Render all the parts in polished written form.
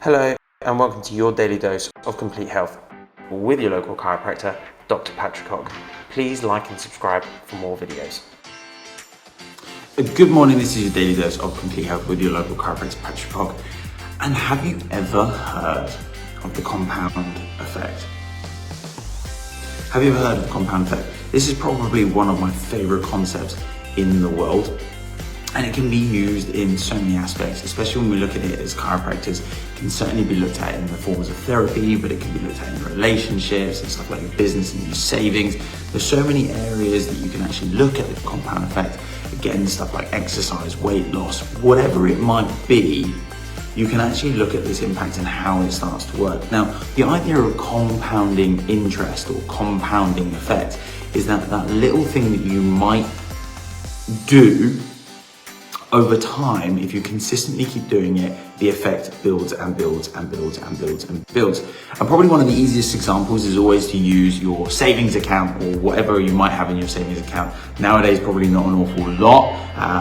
Hello and welcome to your daily dose of complete health with your local chiropractor, Dr. Patrick Hogg. Please like and subscribe for more videos. Good morning, this is your daily dose of complete health with your local chiropractor, Patrick Hogg. And have you ever heard of the compound effect? Have you ever heard of the compound effect? This is probably one of my favorite concepts in the world. And it can be used in so many aspects, especially when we look at it as chiropractors. It can certainly be looked at in the forms of therapy, but it can be looked at in relationships and stuff like your business and your savings. There's so many areas that you can actually look at the compound effect. Again, stuff like exercise, weight loss, whatever it might be, you can actually look at this impact and how it starts to work. Now, the idea of compounding interest or compounding effect is that little thing that you might do over time, if you consistently keep doing it, the effect builds and builds and builds and builds and builds. And probably one of the easiest examples is always to use your savings account or whatever you might have in your savings account. Nowadays, probably not an awful lot.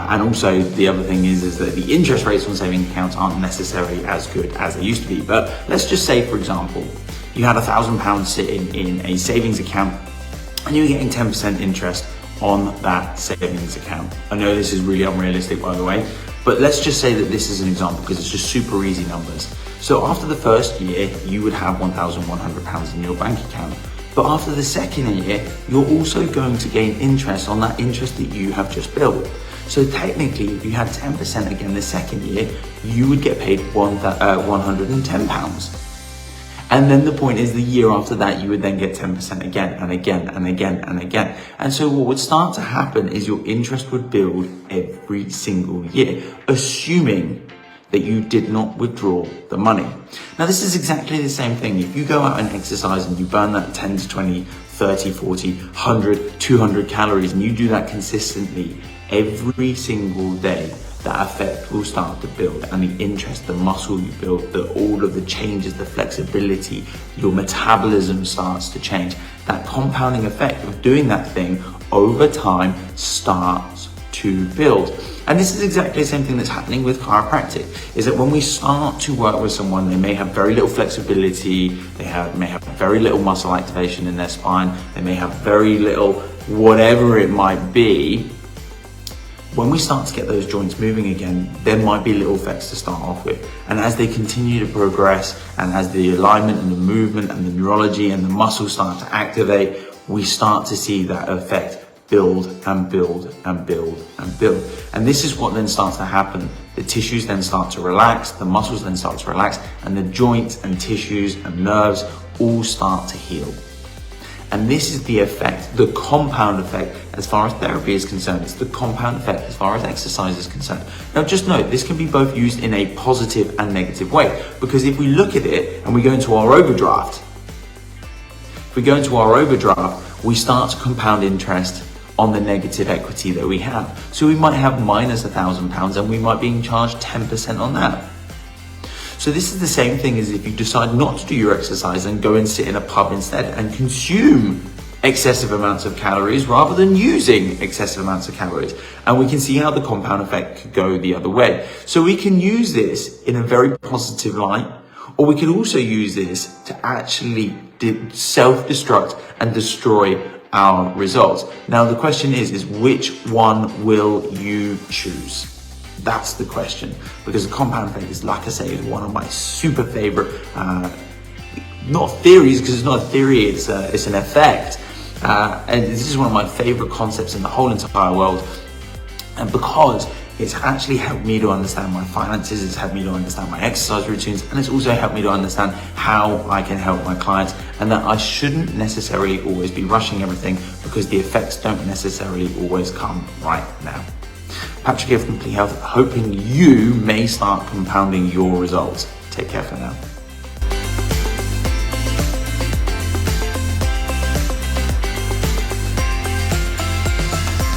And also the other thing is that the interest rates on savings accounts aren't necessarily as good as they used to be. But let's just say, for example, you had £1,000 sitting in a savings account and you were getting 10% interest on that savings account. I know this is really unrealistic, by the way, but let's just say that this is an example because it's just super easy numbers. So after the first year, you would have £1,100 in your bank account. But after the second year, you're also going to gain interest on that interest that you have just built. So technically, if you had 10% again the second year, you would get paid £110. And then the point is the year after that, you would then get 10% again and again and again and again. And so what would start to happen is your interest would build every single year, assuming that you did not withdraw the money. Now, this is exactly the same thing. If you go out and exercise and you burn that 10 to 20, 30, 40, 100, 200 calories, and you do that consistently every single day, that effect will start to build, and the interest, the muscle you build, all of the changes, the flexibility, your metabolism starts to change. That compounding effect of doing that thing over time starts to build. And this is exactly the same thing that's happening with chiropractic, is that when we start to work with someone, they may have very little flexibility, may have very little muscle activation in their spine, they may have very little whatever it might be. When we start to get those joints moving again, there might be little effects to start off with. And as they continue to progress, and as the alignment and the movement and the neurology and the muscles start to activate, we start to see that effect build and build and build and build. And this is what then starts to happen. The tissues then start to relax, the muscles then start to relax, and the joints and tissues and nerves all start to heal. And this is the effect, the compound effect, as far as therapy is concerned. It's the compound effect as far as exercise is concerned. Now, just note, this can be both used in a positive and negative way, because if we look at it and we go into our overdraft, we start to compound interest on the negative equity that we have. So we might have minus £1,000 and we might be charged 10% on that. So this is the same thing as if you decide not to do your exercise and go and sit in a pub instead and consume excessive amounts of calories rather than using excessive amounts of calories. And we can see how the compound effect could go the other way. So we can use this in a very positive light, or we can also use this to actually self-destruct and destroy our results. Now, the question is which one will you choose? That's the question, because the compound effect is, like I say, is one of my super favorite, not theories, because it's not a theory, it's an effect. And this is one of my favorite concepts in the whole entire world. And because it's actually helped me to understand my finances, it's helped me to understand my exercise routines, and it's also helped me to understand how I can help my clients, and that I shouldn't necessarily always be rushing everything, because the effects don't necessarily always come right now. Patrick here from Complete Health, hoping you may start compounding your results. Take care for now.